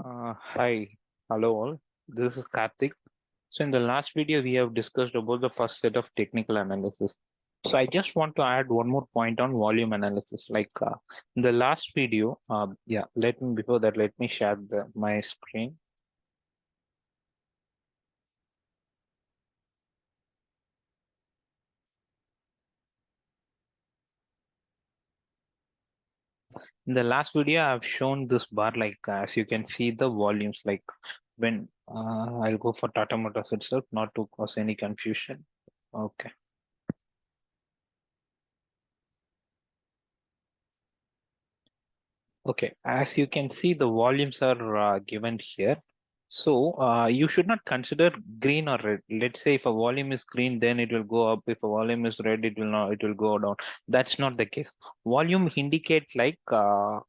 Hi, hello all. This is Karthik. So in the last video, we have discussed about the first set of technical analysis. So I just want to add one more point on volume analysis. In the last video, before that, let me share my screen. In the last video, I've shown this bar, as you can see the volumes, like when I'll go for Tata Motors itself, not to cause any confusion. Okay. Okay, as you can see, the volumes are given here. So you should not consider green or red. Let's say if a volume is green, then it will go up. If a volume is red, it will not. It will go down. That's not the case. Volume indicate so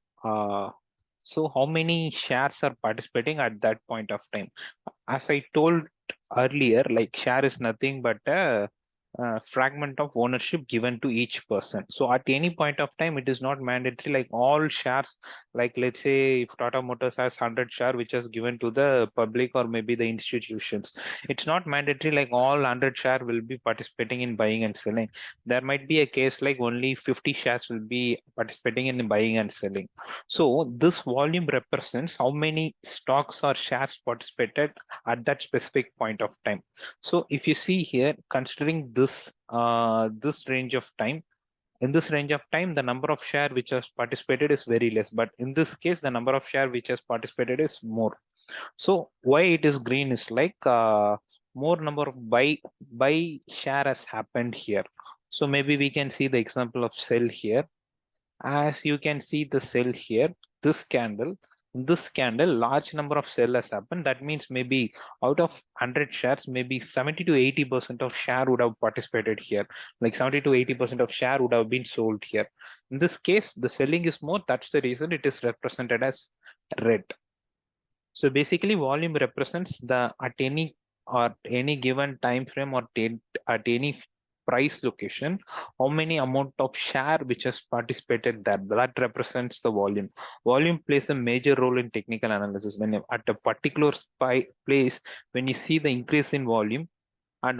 how many shares are participating at that point of time. As I told earlier, like share is nothing but a fragment of ownership given to each person. So at any point of time, it is not mandatory like all shares, like let's say if Tata Motors has 100 share which is given to the public or maybe the institutions, it's not mandatory like all 100 share will be participating in buying and selling. There might be a case like only 50 shares will be participating in buying and selling. So this volume represents how many stocks or shares participated at that specific point of time. So if you see here, considering this range of time, in this range of time, the number of share which has participated is very less. But in this case, the number of share which has participated is more. So why it is green is more number of buy share has happened here. So maybe we can see the example of sell here. As you can see the sell here, this candle, large number of sell has happened. That means maybe out of 100 shares, maybe 70 to 80% of share would have participated here. Like 70 to 80% of share would have been sold here. In this case, the selling is more. That's the reason it is represented as red. So basically, volume represents the at any given time frame or at any price location, how many amount of share which has participated there. That represents the volume. Volume plays a major role in technical analysis. When at a particular place, when you see the increase in volume, and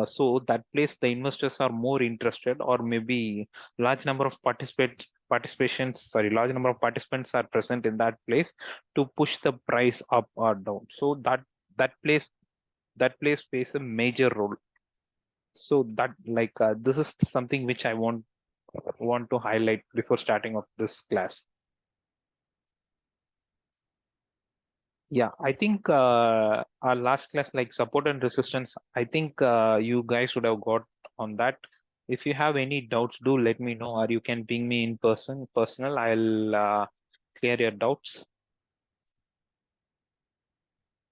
so that place the investors are more interested, or maybe large number of large number of participants are present in that place to push the price up or down. So that place that place plays a major role. So this is something which I want to highlight before starting of this class. Yeah, I think our last class, like support and resistance, I think you guys would have got on that. If you have any doubts, do let me know, or you can ping me in personal. I'll clear your doubts.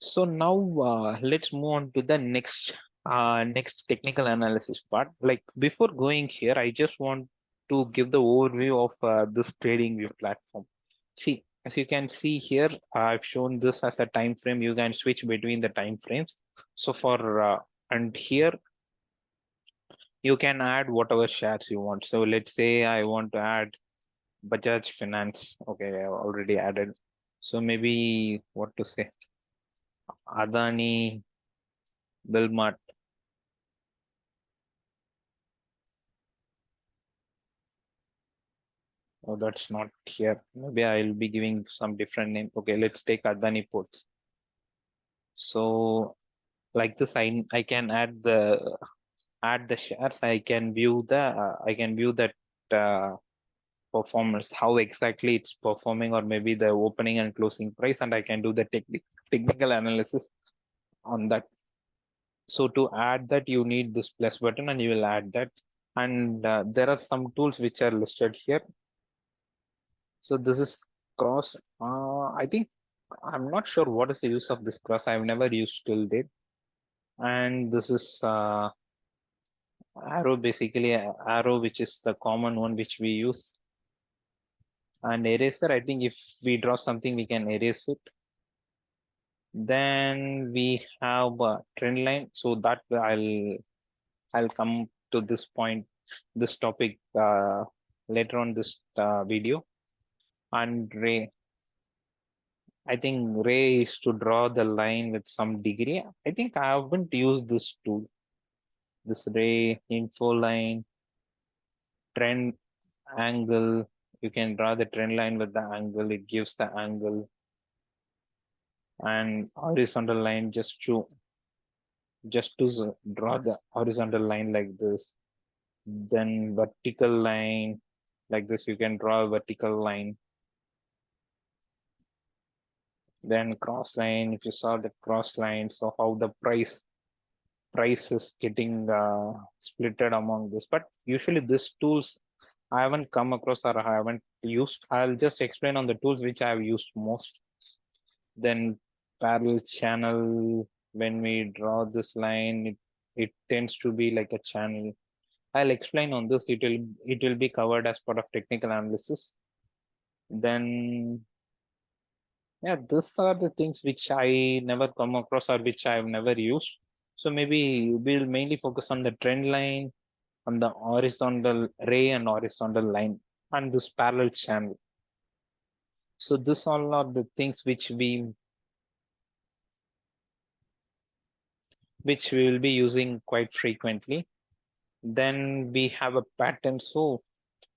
So now let's move on to the next technical analysis part. Like before going here, I just want to give the overview of this trading view platform. See, as you can see here, I've shown this as a time frame. You can switch between the time frames. So and here you can add whatever shares you want. So let's say I want to add Bajaj Finance. Okay, I already added. So maybe what to say? Adani, Bilmart. Oh, that's not here. Maybe I'll be giving some different name. Okay, let's take Adani Ports. So like this, I can add the shares. I can view that performance, how exactly it's performing, or maybe the opening and closing price, and I can do the technical analysis on that. So to add that, you need this plus button, and you will add that. And there are some tools which are listed here. So this is cross. I think I'm not sure what is the use of this cross. I've never used till date. And this is arrow, basically arrow, which is the common one which we use. And eraser, I think if we draw something, we can erase it. Then we have a trend line. So that I'll come to this point, this topic later on this video. And I think ray is to draw the line with some degree. I think I haven't used this tool. This ray, info line, trend angle. You can draw the trend line with the angle. It gives the angle, and horizontal line just to draw the horizontal line like this. Then vertical line like this. You can draw a vertical line. Then cross line. If you saw the cross line, so how the price is getting splitted among this. But usually these tools I haven't come across or I haven't used. I'll just explain on the tools which I have used most. Then parallel channel, when we draw this line, it tends to be like a channel. I'll explain on this. It will be covered as part of technical analysis. Then yeah, these are the things which I never come across or which I've never used. So maybe we'll mainly focus on the trend line, on the horizontal ray and horizontal line, and this parallel channel. So this all are the things which we will be using quite frequently. Then we have a pattern. So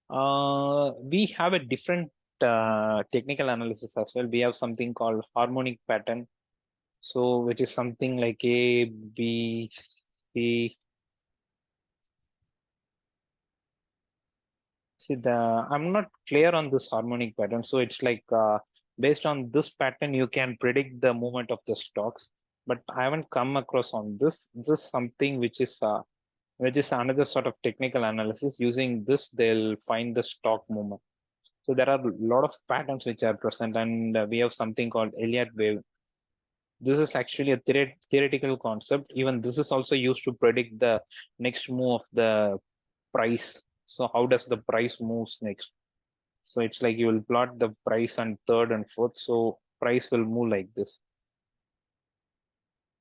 we have a different technical analysis as well. We have something called harmonic pattern. So which is something like A, B, C. See, I'm not clear on this harmonic pattern. So it's like based on this pattern, you can predict the movement of the stocks. But I haven't come across on this. This is something which is another sort of technical analysis. Using this, they'll find the stock movement. So there are a lot of patterns which are present, and we have something called Elliott wave. This is actually a theoretical concept. Even this is also used to predict the next move of the price. So how does the price moves next? So it's like you will plot the price on third and fourth. So price will move like this.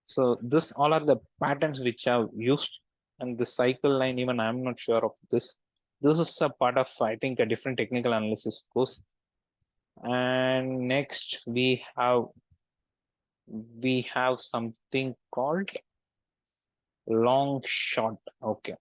So this all are the patterns which are used, and the cycle line, even I'm not sure of this. This is a part of, I think, a different technical analysis course. And next we have something called long short. Okay.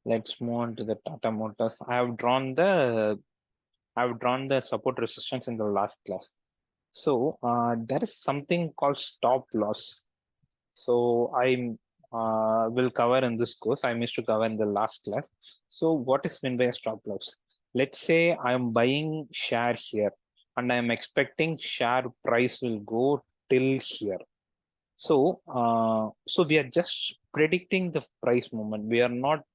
Let's move on to the Tata Motors. I've drawn the support resistance in the last class. So there is something called stop loss. So I will cover in this course. I missed to cover in the last class. So what is meant by a stop loss? Let's say I'm buying share here and I'm expecting share price will go till here. So we are just predicting the price movement. We are not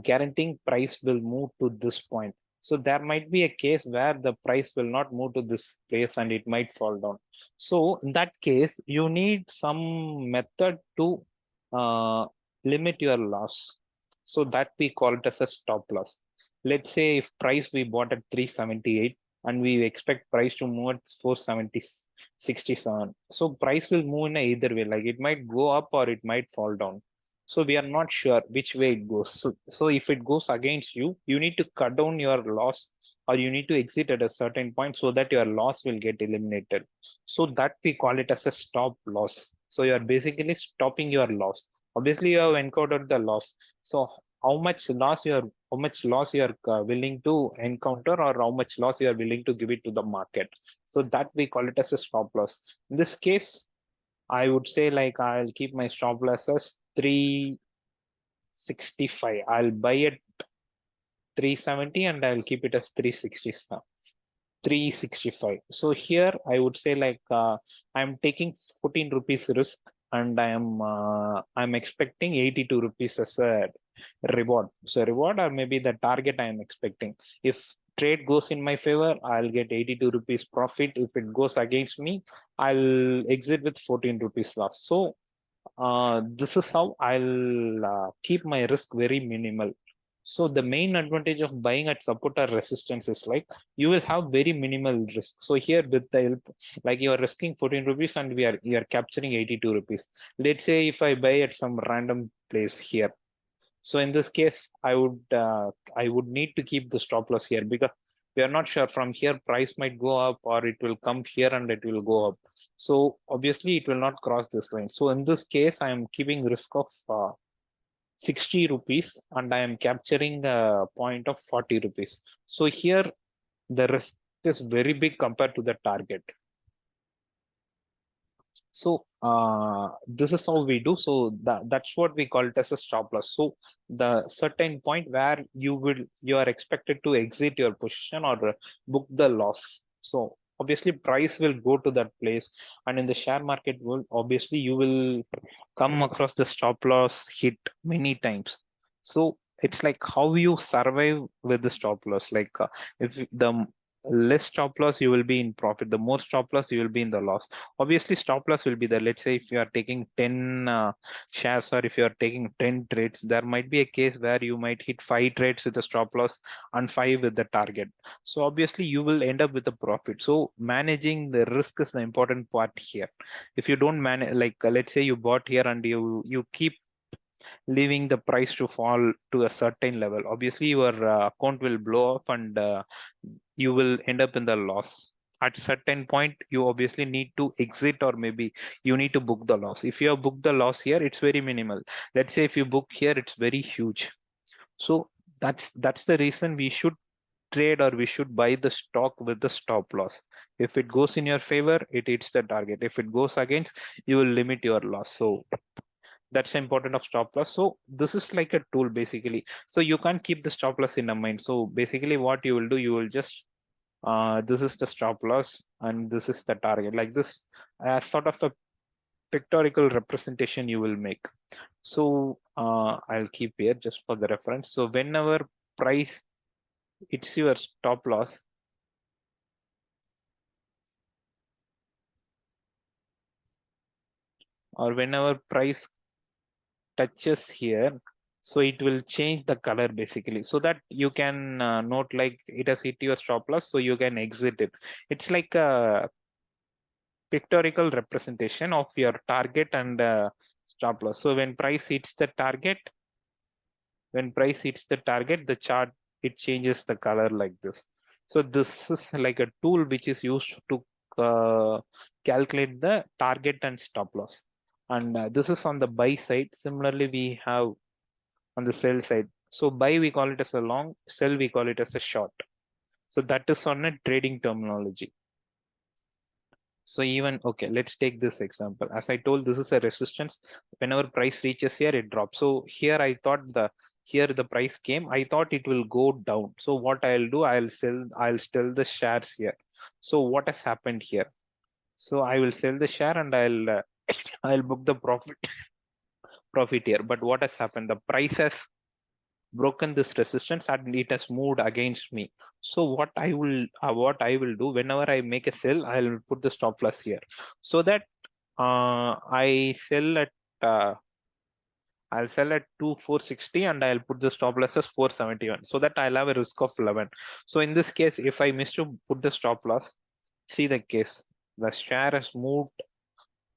guaranteeing price will move to this point. So there might be a case where the price will not move to this place and it might fall down. So in that case, you need some method to uh, limit your loss. So that we call it as a stop loss. Let's say if price we bought at 378 and we expect price to move at 470.67. So price will move in either way, like it might go up or it might fall down. So we are not sure which way it goes. So if it goes against you, you need to cut down your loss or you need to exit at a certain point so that your loss will get eliminated. So that we call it as a stop loss. So you are basically stopping your loss. Obviously, you have encountered the loss. So how much loss you are willing to encounter, or how much loss you are willing to give it to the market. So that we call it as a stop loss. In this case, I would say like I'll keep my stop loss as 365. I'll buy it 370 and I'll keep it as 365. So here I would say like I'm taking 14 rupees risk and I'm expecting 82 rupees as a reward. So reward or maybe the target I'm expecting. If trade goes in my favor, I'll get 82 rupees profit. If it goes against me, I'll exit with 14 rupees loss. So this is how I'll keep my risk very minimal. So the main advantage of buying at support or resistance is like you will have very minimal risk. So here with the help, like you are risking 14 rupees and you are capturing 82 rupees. Let's say if I buy at some random place here. So in this case, I would need to keep the stop loss here because we are not sure from here price might go up or it will come here and it will go up. So obviously it will not cross this line. So in this case, I am keeping risk of 60 rupees and I am capturing a point of 40 rupees. So here the risk is very big compared to the target. So this is how we do. So that's what we call it as a stop loss. So the certain point where you are expected to exit your position or book the loss. So obviously price will go to that place, and in the share market world, obviously you will come across the stop loss hit many times. So it's like how you survive with the stop loss. Like if the less stop loss, you will be in profit. The more stop loss, you will be in the loss. Obviously stop loss will be there. Let's say if you are taking 10 shares or if you are taking 10 trades, there might be a case where you might hit 5 trades with the stop loss and 5 with the target. So obviously you will end up with a profit. So managing the risk is the important part here. If you don't manage, like let's say you bought here and you keep leaving the price to fall to a certain level, obviously your account will blow up and you will end up in the loss. At certain point you obviously need to exit, or maybe you need to book the loss. If you have booked the loss here, it's very minimal. Let's say if you book here, it's very huge. So that's the reason we should trade, or we should buy the stock with the stop loss. If it goes in your favor, it hits the target. If it goes against, you will limit your loss. So that's the important of stop loss. So this is like a tool basically. So you can't keep the stop loss in a mind. So basically what you will do, you will just this is the stop loss and this is the target, like this sort of a pictorial representation you will make. So I'll keep here just for the reference. So whenever price hits your stop loss, or whenever price touches here, so it will change the color basically, so that you can note like it has hit your stop loss, so you can exit it. It's like a pictorial representation of your target and stop loss. So when price hits the target, the chart, it changes the color like this. So this is like a tool which is used to calculate the target and stop loss. And this is on the buy side. Similarly, we have on the sell side. So buy we call it as a long, sell we call it as a short. So that is on a trading terminology. So even, okay, let's take this example. As I told, this is a resistance. Whenever price reaches here, it drops. So here I thought here the price came, I thought it will go down. So what I'll do, I'll sell the shares here. So what has happened here? So I will sell the share and I'll book the profit here. But what has happened? The price has broken this resistance and it has moved against me. So what I will do, whenever I make a sell, I'll put the stop loss here, so that I sell at uh, I'll sell at 2460 and I'll put the stop loss as 471, so that I'll have a risk of 11. So in this case, if I miss to put the stop loss, see the case, the share has moved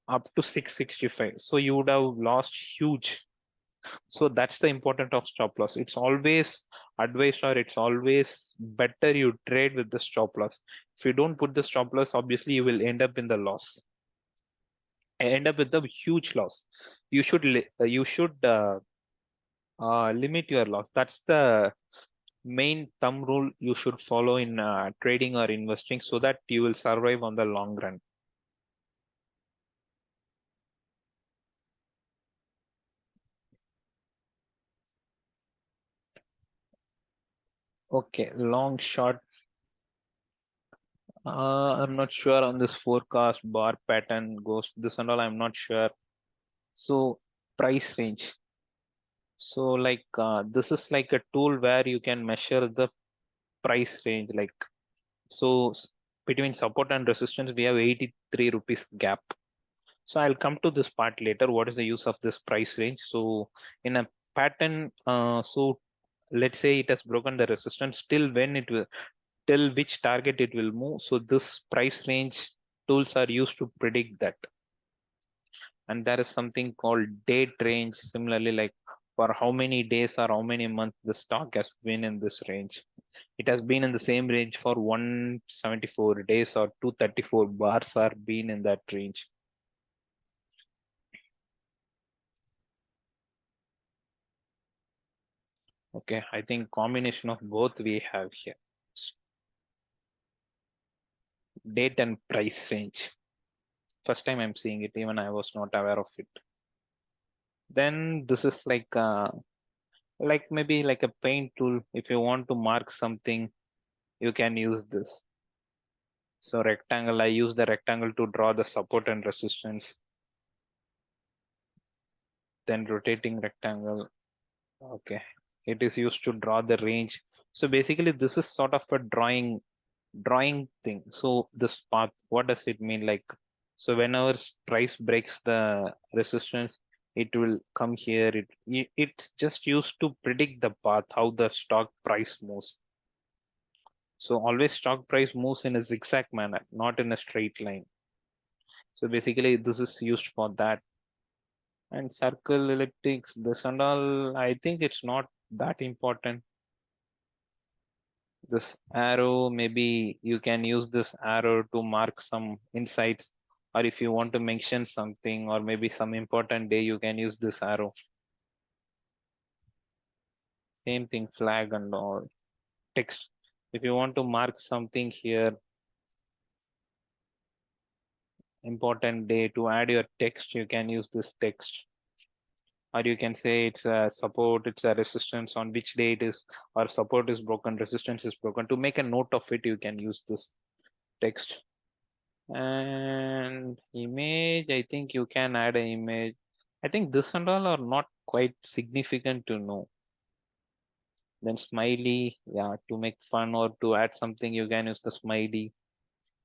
up to 665, so you would have lost huge. So that's the importance of stop loss. It's always advised, or it's always better you trade with the stop loss. If you don't put the stop loss, obviously you will end up in the loss. End up with a huge loss. You should limit your loss. That's the main thumb rule you should follow in trading or investing, so that you will survive on the long run. Okay, long short. I'm not sure on this forecast bar pattern goes this and all. I'm not sure. So price range. So like this is like a tool where you can measure the price range. Like so between support and resistance, we have 83 rupees gap. So I'll come to this part later. What is the use of this price range? So in a pattern, so let's say it has broken the resistance, till which target it will move. So this price range tools are used to predict that. And there is something called date range, similarly, like for how many days or how many months the stock has been in this range. It has been in the same range for 174 days or 234 bars are been in that range. Okay, I think combination of both we have here. Date and price range. First time I'm seeing it, even I was not aware of it. Then this is like maybe like a paint tool. If you want to mark something, you can use this. So rectangle, I use the rectangle to draw the support and resistance. Then rotating rectangle. Okay. It is used to draw the range. So basically this is sort of a drawing thing. So this path, what does it mean? Like, so whenever price breaks the resistance, it will come here. It's just used to predict the path, how the stock price moves. So always stock price moves in a zigzag manner, not in a straight line. So basically this is used for that. And circle elliptics, this and all, I think it's not that important. This arrow, maybe you can use this arrow to mark some insights, or if you want to mention something, or maybe some important day, you can use this arrow. Same thing, flag and all. Text. If you want to mark something here, important day, to add your text, you can use this text. Or you can say it's a support, it's a resistance, on which day it is, or support is broken, resistance is broken. To make a note of it, you can use this text. And image, I think you can add an image. I think this and all are not quite significant to know. Then smiley, yeah, to make fun or to add something, you can use the smiley.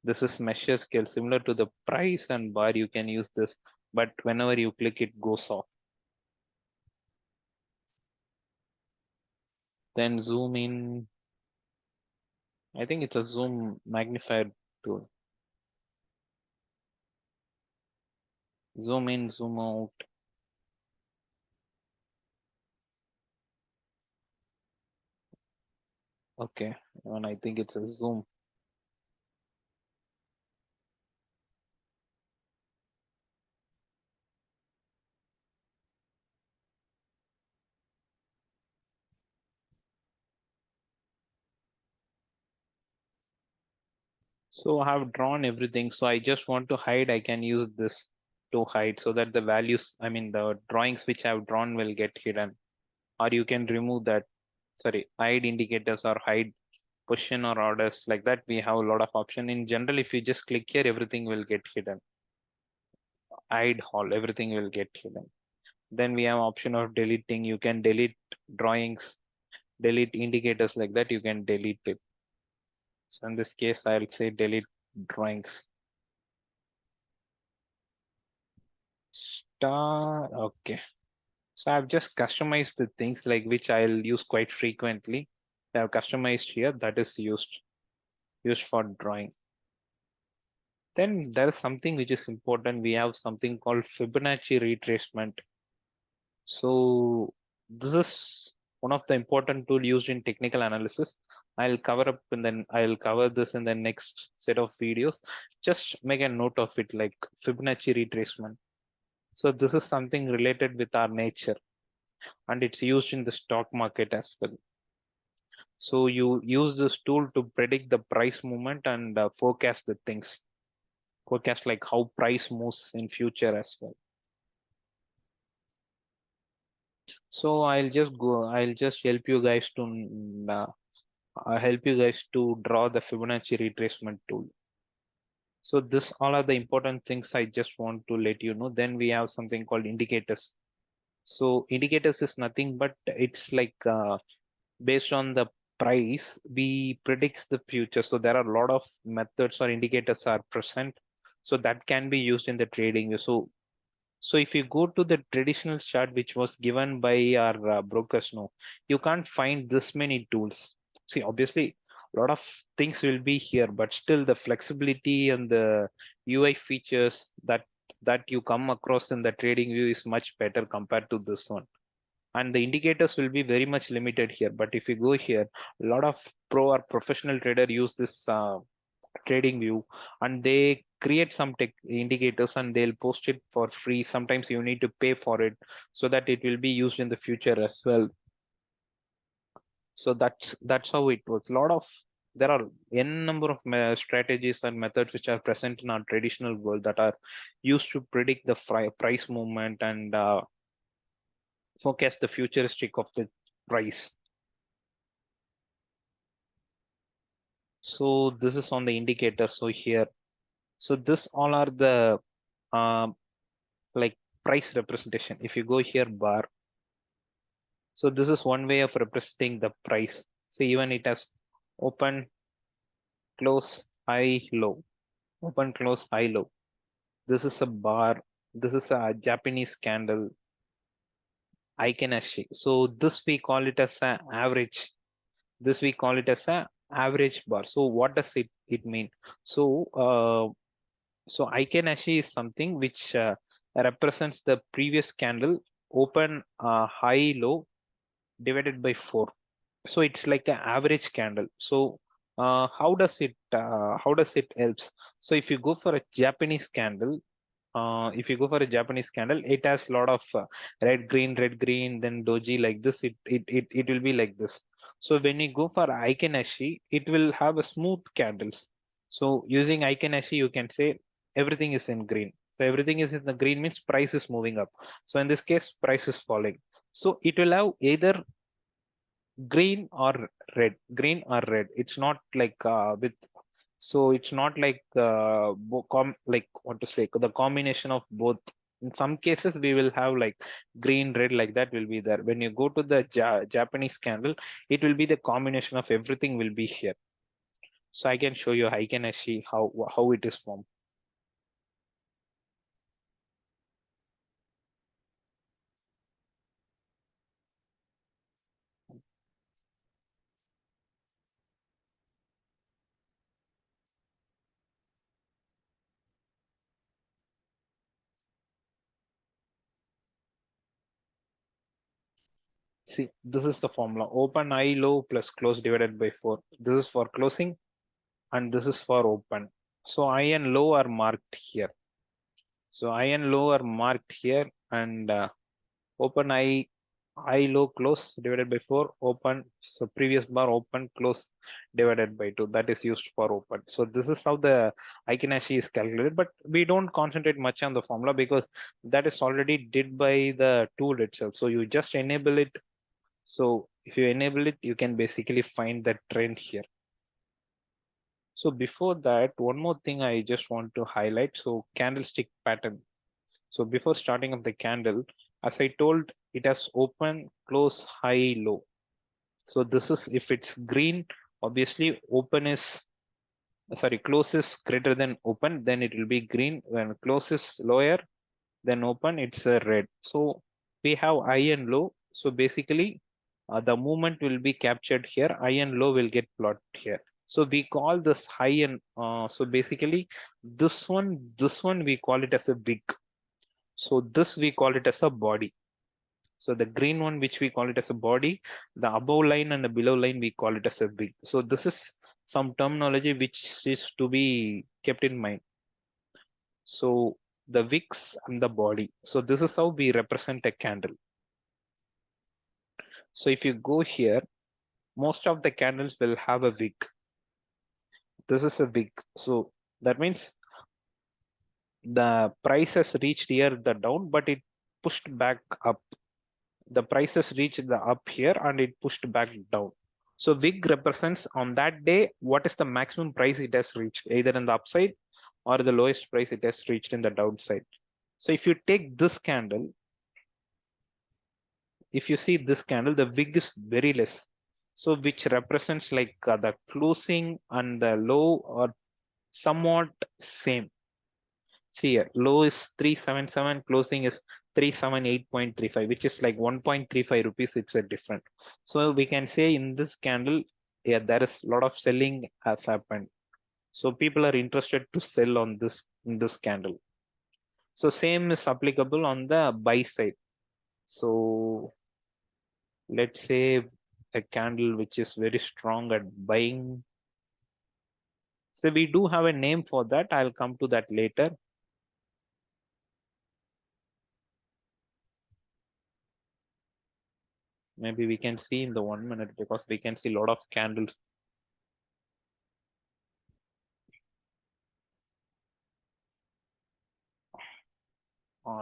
This is measure scale, similar to the price and bar, you can use this, but whenever you click, it goes off. Then zoom in. I think it's a zoom magnifier tool. Zoom in, zoom out. Okay, and I think it's a zoom. So I have drawn everything. So I just want to hide. I can use this to hide so that the values, I mean, the drawings which I have drawn will get hidden. Or you can remove that, sorry, hide indicators or hide position or orders. Like that, we have a lot of option. In general, if you just click here, everything will get hidden. Hide all, everything will get hidden. Then we have option of deleting. You can delete drawings, delete indicators, like that. You can delete it. So in this case, I'll say delete drawings. Star, okay. So I've just customized the things like which I'll use quite frequently. I've customized here, that is used for drawing. Then there is something which is important. We have something called Fibonacci retracement. So this is one of the important tool used in technical analysis. I'll cover up and then I'll cover this in the next set of videos. Just make a note of it, like Fibonacci retracement. So this is something related with our nature, and it's used in the stock market as well. So you use this tool to predict the price movement and forecast the things, forecast like how price moves in future as well. So I'll just help you guys to draw the Fibonacci retracement tool. So this all are the important things I just want to let you know. Then we have something called indicators. So indicators is nothing but it's like based on the price, we predicts the future. So there are a lot of methods or indicators are present. So that can be used in the trading. So So if you go to the traditional chart which was given by our brokers, no, you can't find this many tools. See, obviously, a lot of things will be here, but still the flexibility and the UI features that you come across in the trading view is much better compared to this one. And the indicators will be very much limited here. But if you go here, a lot of pro or professional trader use this trading view, and they create some tech indicators and they'll post it for free. Sometimes you need to pay for it so that it will be used in the future as well. So that's how it works. There are n number of strategies and methods which are present in our traditional world that are used to predict the price movement and forecast the futuristic of the price. So this is on the indicator. So here, so this all are the um, like price representation. If you go here bar, so this is one way of representing the price. So even it has open, close, high, low, open, close, high, low. This is a bar. This is a Japanese candle, Ikenashi. So this we call it as an average. This we call it as a average bar. So what does it mean? So Ikenashi is something which represents the previous candle open, high, low divided by 4. So it's like an average candle. So how does it helps? So if you go for a Japanese candle, it has a lot of red green, then doji like this. It will be like this. So when you go for Ikenashi, it will have a smooth candles. So using Ikenashi, you can say everything is in green. So everything is in the green means price is moving up. So in this case, price is falling. So it will have either green or red. It's not like with so it's not like like what to say, the combination of both. In some cases we will have like green red, like that will be there. When you go to the Japanese candle, it will be the combination of everything will be here. So I can show you, I can see how it is formed. See, this is the formula: open high low plus close divided by 4. This is for closing and this is for open. So high and low are marked here. So high and low are marked here, and open high low close divided by 4, open. So previous bar open close divided by 2, that is used for open. So this is how the Ikenashi is calculated, but we don't concentrate much on the formula because that is already did by the tool itself. So you just enable it. So if you enable it, you can basically find the trend here. So before that, one more thing I just want to highlight. So candlestick pattern. So before starting of the candle, as I told, it has open, close, high, low. So this is, if it's green, obviously close is greater than open, then it will be green. When close is lower than open, it's a red. So we have high and low. So basically, the movement will be captured here. High and low will get plotted here. So we call this high and so basically this one we call it as a wick. So this we call it as a body. So the green one, which we call it as a body, the above line and the below line, we call it as a wick. So this is some terminology which is to be kept in mind. So the wicks and the body. So this is how we represent a candle. So if you go here, most of the candles will have a wick. This is a wick. So that means the price has reached here the down, but it pushed back up. The prices reached the up here and it pushed back down. So WIG represents on that day what is the maximum price it has reached, either in the upside or the lowest price it has reached in the downside. So if you take this candle, if you see this candle, the WIG is very less. So which represents like the closing and the low are somewhat same. See here, low is 377, closing is 378.35, which is like 1.35 rupees. It's a different. So we can say in this candle, yeah, there is a lot of selling has happened. So people are interested to sell on this in this candle. So same is applicable on the buy side. So let's say a candle which is very strong at buying. So we do have a name for that. I'll come to that later. Maybe we can see in the 1 minute because we can see a lot of candles.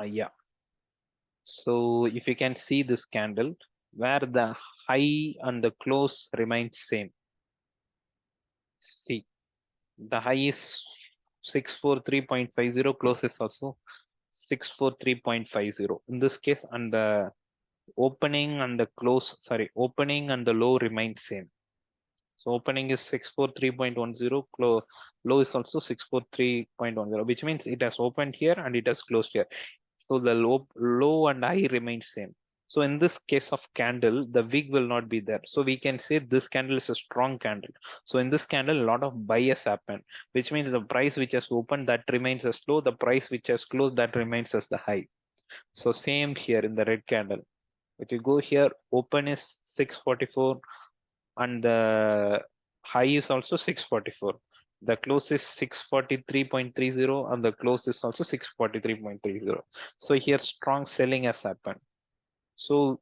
Yeah. So if you can see this candle where the high and the close remain same. See, the high is 643.50, close is also 643.50. In this case, and the opening and the close, sorry, opening and the low remain same. So opening is 643.10, low is also 643.10, which means it has opened here and it has closed here. So the low and high remain same. So in this case of candle, the wick will not be there. So we can say this candle is a strong candle. So in this candle, a lot of bias happen, which means the price which has opened that remains as low, the price which has closed that remains as the high. So same here in the red candle. If you go here, open is 644 and the high is also 644. The close is 643.30 and the close is also 643.30. So here strong selling has happened. So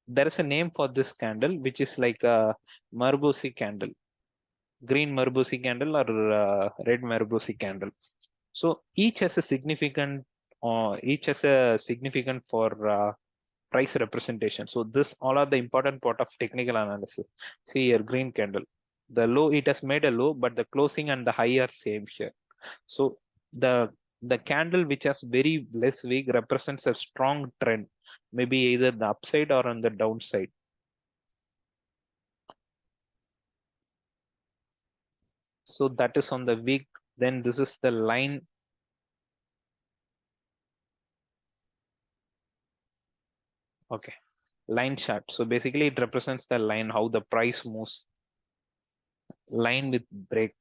there is a name for this candle, which is like a Marbosi candle, green Marbosi candle or red Marbosi candle. So each has a significant for price representation. So this all are the important part of technical analysis. See here, green candle. The low, it has made a low, but the closing and the high are same here. So the the candle which has very less wick represents a strong trend, maybe either the upside or on the downside. So that is on the wick. Then this is the line. Okay, line chart. So basically it represents the line, how the price moves. Line with break.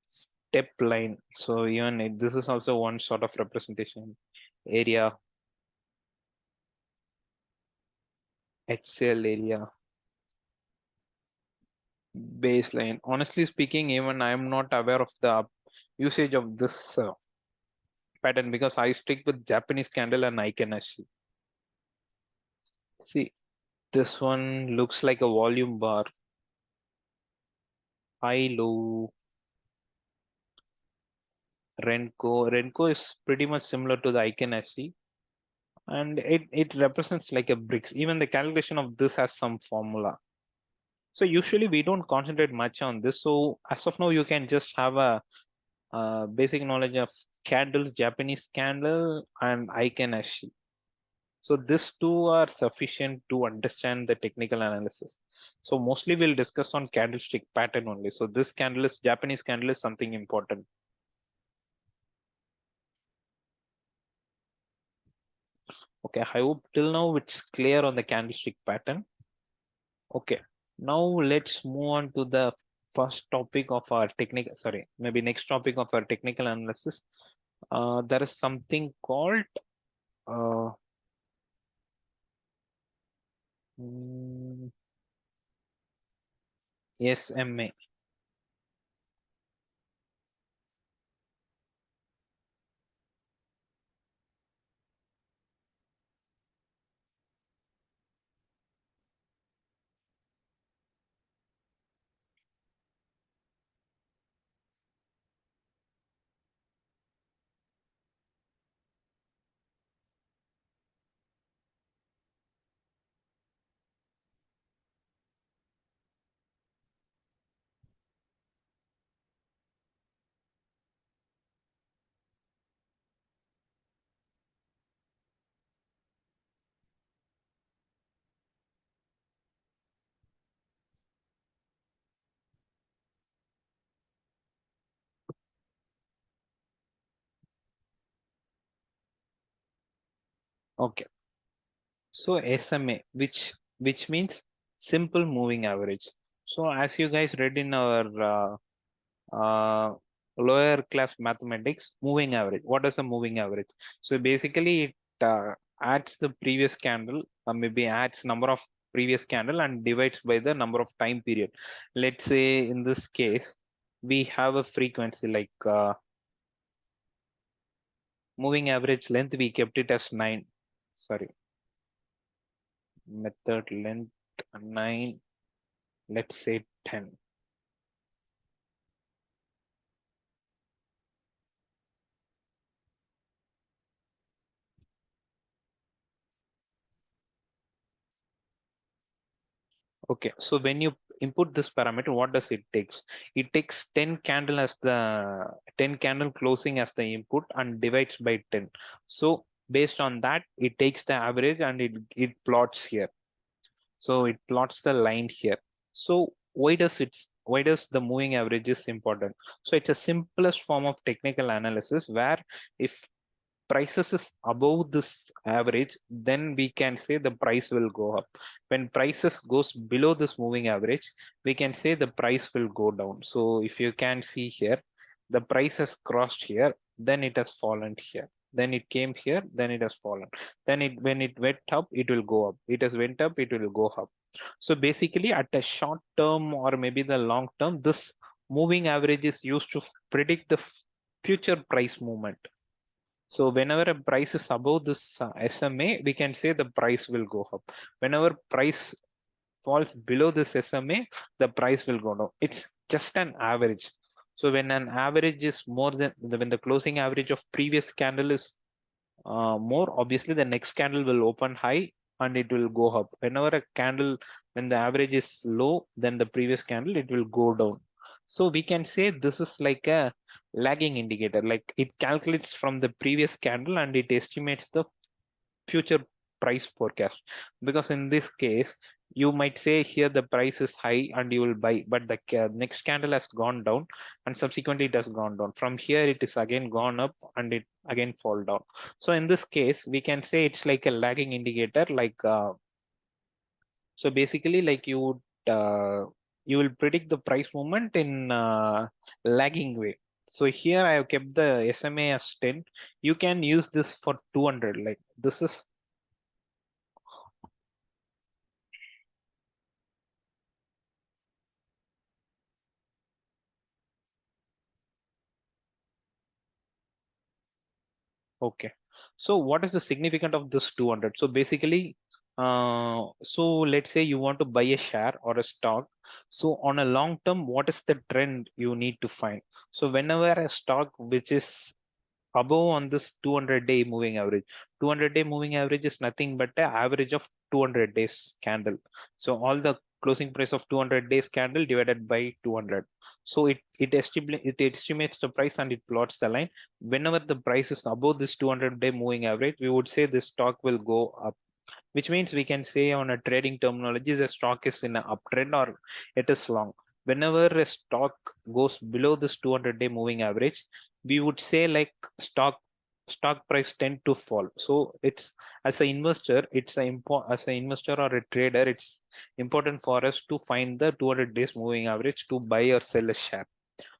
Step line. So even this is also one sort of representation. Area, HCL area, baseline. Honestly speaking, even I am not aware of the usage of this pattern because I stick with Japanese candle and Icon-Ashi. See, this one looks like a volume bar. High, low, Renko. Renko is pretty much similar to the Icon-Ashi. And it represents like a bricks. Even the calculation of this has some formula. So usually we don't concentrate much on this. So as of now, you can just have a basic knowledge of candles, Japanese candle, and Icon-Ashi. So these two are sufficient to understand the technical analysis. So mostly we'll discuss on candlestick pattern only. So this candle is Japanese candle is something important. Okay, I hope till now it's clear on the candlestick pattern. Okay, now let's move on to the first topic of our technical, sorry, maybe next topic of our technical analysis. There is something called uh, mm, SMA. Okay. So SMA, which means simple moving average. So as you guys read in our lower class mathematics, moving average. What is a moving average? So basically it adds the previous candle, or maybe adds number of previous candle and divides by the number of time period. Let's say in this case, we have a frequency like moving average length, we kept it as 9. Sorry, method length 9, let's say 10. Okay, so when you input this parameter, what does it takes? It takes 10 candle as the 10 candle closing as the input and divides by 10. So based on that, it takes the average and it plots here. So it plots the line here. So why does the moving average is important? So it's a simplest form of technical analysis where if prices is above this average, then we can say the price will go up. When prices goes below this moving average, we can say the price will go down. So if you can see here, the price has crossed here, then it has fallen here. Then it came here, then it has fallen. Then it when it went up, it will go up. It has went up, it will go up. So basically, at a short term or maybe the long term, this moving average is used to predict the future price movement. So whenever a price is above this SMA, we can say the price will go up. Whenever price falls below this SMA, the price will go down. It's just an average. So when an average is more than when the closing average of previous candle is more, obviously the next candle will open high and it will go up. Whenever a candle, when the average is low than the previous candle, it will go down. So we can say this is like a lagging indicator, like it calculates from the previous candle and it estimates the future price forecast. Because in this case, you might say here the price is high and you will buy, but the next candle has gone down and subsequently it has gone down. From here, it is again gone up and it again fall down. So in this case, we can say it's like a lagging indicator, like so basically like you will predict the price movement in lagging way. So here I have kept the SMA as 10. You can use this for 200. Like this is okay. So what is the significance of this 200? So basically, so let's say you want to buy a share or a stock. So on a long term, what is the trend you need to find? So whenever a stock which is above on this 200-day moving average. 200-day moving average is nothing but the average of 200 days candle. So all the closing price of 200 days candle divided by 200. So it estimates the price and it plots the line. Whenever the price is above this 200-day moving average, we would say this stock will go up, which means we can say on a trading terminology, the stock is in an uptrend or it is long. Whenever a stock goes below this 200-day moving average, we would say like stock price tend to fall. So it's as an investor, as an investor or a trader, it's important for us to find the 200 days moving average to buy or sell a share.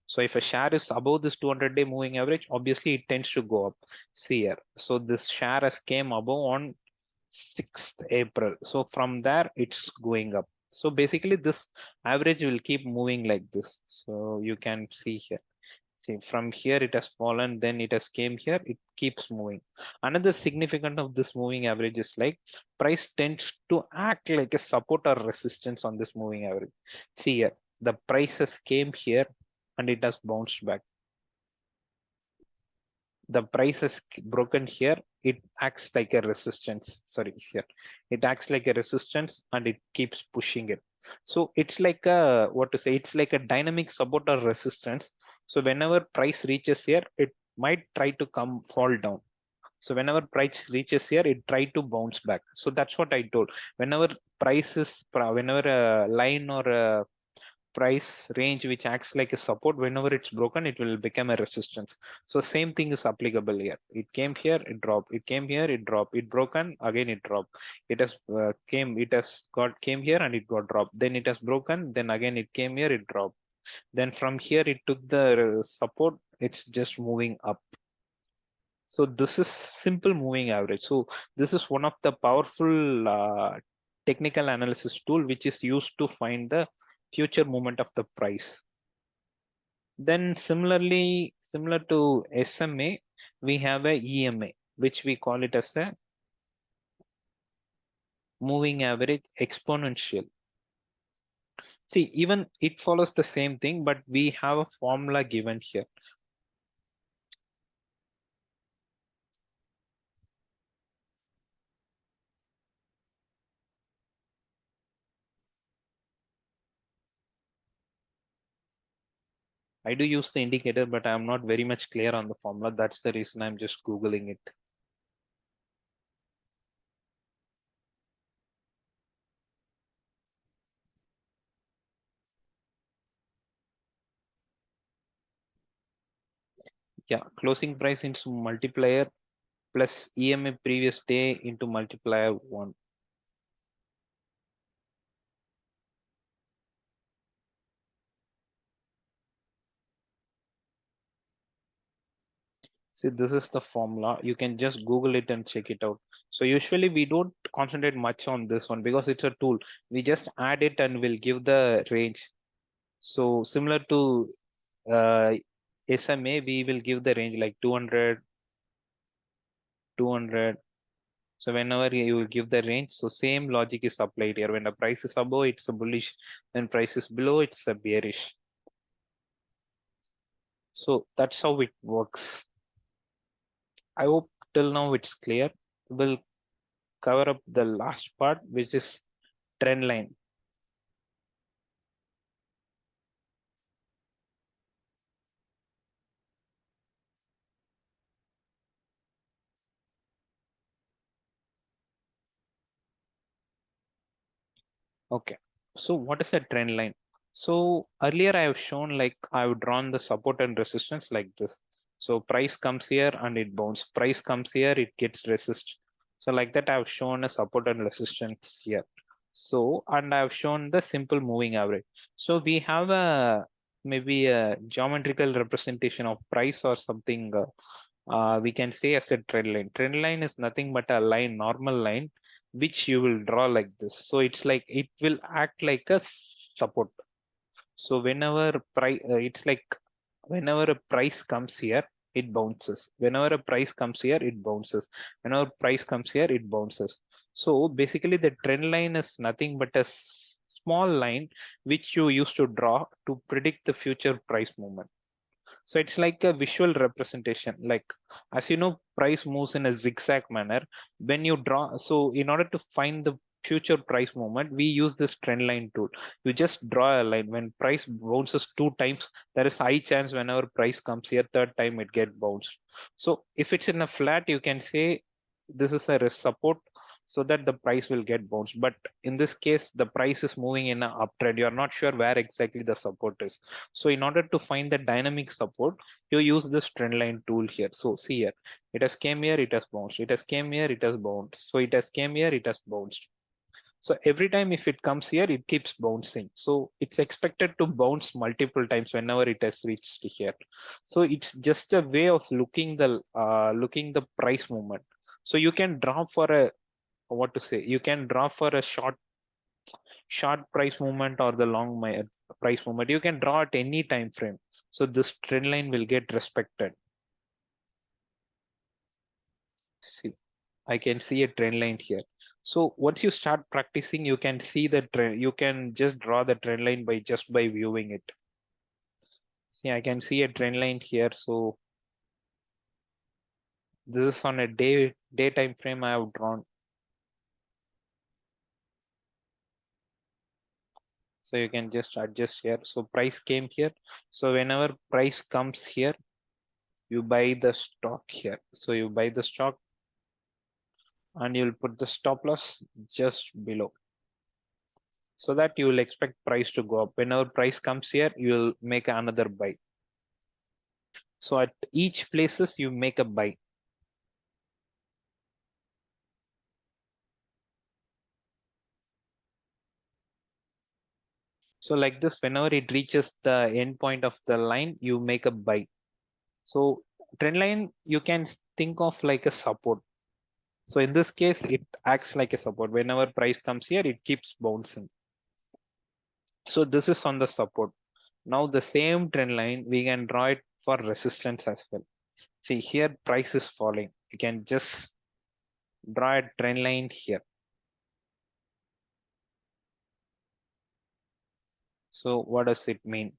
So if a share is above this 200-day moving average, obviously it tends to go up. See here. So this share has came above on 6th April. So from there, it's going up. So basically, this average will keep moving like this. So you can see here. See, from here it has fallen, then it has came here, it keeps moving. Another significant of this moving average is like price tends to act like a support or resistance on this moving average. See here, the prices came here and it has bounced back. The price is broken here, it acts like a resistance. Sorry, here it acts like a resistance and it keeps pushing it. So it's like a what to say, it's like a dynamic support or resistance. So whenever price reaches here, it might try to come fall down. So whenever price reaches here, it try to bounce back. So that's what I told. Whenever whenever a line or a price range which acts like a support. Whenever it's broken, it will become a resistance. So same thing is applicable here. It came here, it dropped. It came here, it dropped. It broken, again it dropped. It has came here and it got dropped. Then it has broken. Then again it came here, it dropped. Then from here it took the support. It's just moving up. So this is simple moving average. So this is one of the powerful technical analysis tool which is used to find the future movement of the price. Then similarly, similar to SMA, we have a EMA, which we call it as a moving average exponential. See, even it follows the same thing, but we have a formula given here. I do use the indicator, but I'm not very much clear on the formula. That's the reason I'm just Googling it. Yeah, closing price into multiplier plus EMA previous day into multiplier 1. See, this is the formula. You can just Google it and check it out. So usually we don't concentrate much on this one because it's a tool. We just add it and we'll give the range. So similar to SMA, we will give the range like 200, 200. So whenever you give the range, so same logic is applied here. When the price is above, it's a bullish. When price is below, it's a bearish. So that's how it works. I hope till now it's clear. We'll cover up the last part, which is trend line. Okay. So what is a trend line? So earlier I have shown like I've drawn the support and resistance like this. So price comes here and it bounces. Price comes here, it gets resist. So like that I've shown a support and resistance here. So and I've shown the simple moving average. So we have a maybe a geometrical representation of price or something we can say as a trend line. Trend line is nothing but a line, normal line, which you will draw like this. So it's like it will act like a support. So whenever price, it's like whenever a price comes here, it bounces. Whenever a price comes here, it bounces. Whenever price comes here, it bounces. So basically, the trend line is nothing but a small line which you used to draw to predict the future price movement. So it's like a visual representation. Like as you know, price moves in a zigzag manner. When you draw, so in order to find the future price movement, we use this trend line tool. You just draw a line. When price bounces 2 times, there is high chance whenever price comes here, third time it get bounced. So if it's in a flat, you can say this is a support so that the price will get bounced. But in this case, the price is moving in an uptrend. You are not sure where exactly the support is. So in order to find the dynamic support, you use this trend line tool here. So see here, it has came here, it has bounced. It has came here, it has bounced. So it has came here, it has bounced. So every time if it comes here, it keeps bouncing. So it's expected to bounce multiple times whenever it has reached here. So it's just a way of looking the price movement. So you can draw for a what to say, you can draw for a short price movement or the long price movement. You can draw at any time frame. So this trend line will get respected. See, I can see a trend line here. So once you start practicing, you can see the trend. You can just draw the trend line by just by viewing it. See, I can see a trend line here. So this is on a day time frame I have drawn. So you can just adjust here. So price came here. So whenever price comes here, you buy the stock here. So you buy the stock and you'll put the stop loss just below. so that you will expect price to go up. Whenever price comes here, you will make another buy. So at each places you make a buy. So like this, whenever it reaches the end point of the line, you make a buy. So trend line, you can think of like a support. So in this case, it acts like a support. Whenever price comes here, it keeps bouncing. So this is on the support. Now the same trend line, we can draw it for resistance as well. See here, price is falling. You can just draw a trend line here. So what does it mean?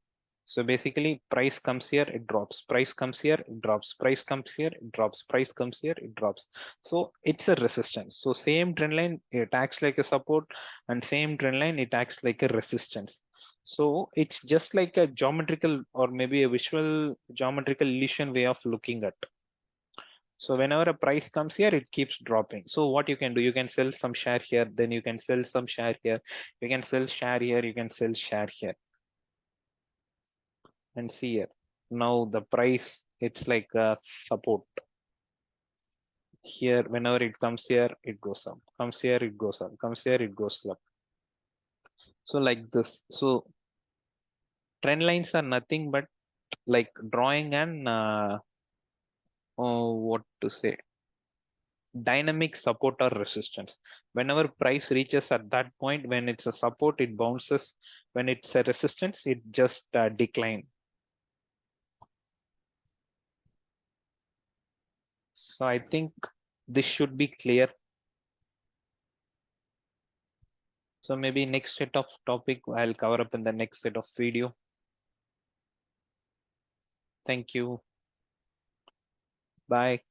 So basically price comes here, it drops, price comes here, it drops, price comes here, it drops, price comes here, it drops. So it's a resistance. So same trend line, it acts like a support, and same trend line, it acts like a resistance. So it's just like a geometrical or maybe a visual geometrical illusion way of looking at. So whenever a price comes here, it keeps dropping. So what you can do, you can sell some share here, then you can sell some share here, you can sell share here, you can sell share here. And see here, now the price, it's like a support. Here, whenever it comes here, it goes up, comes here, it goes up, comes here, it goes up. So like this. So trend lines are nothing but like drawing and what to say, dynamic support or resistance. Whenever price reaches at that point, when it's a support, it bounces. When it's a resistance, it just decline. So I think this should be clear. So maybe next set of topic I'll cover up in the next set of video. Thank you. Bye.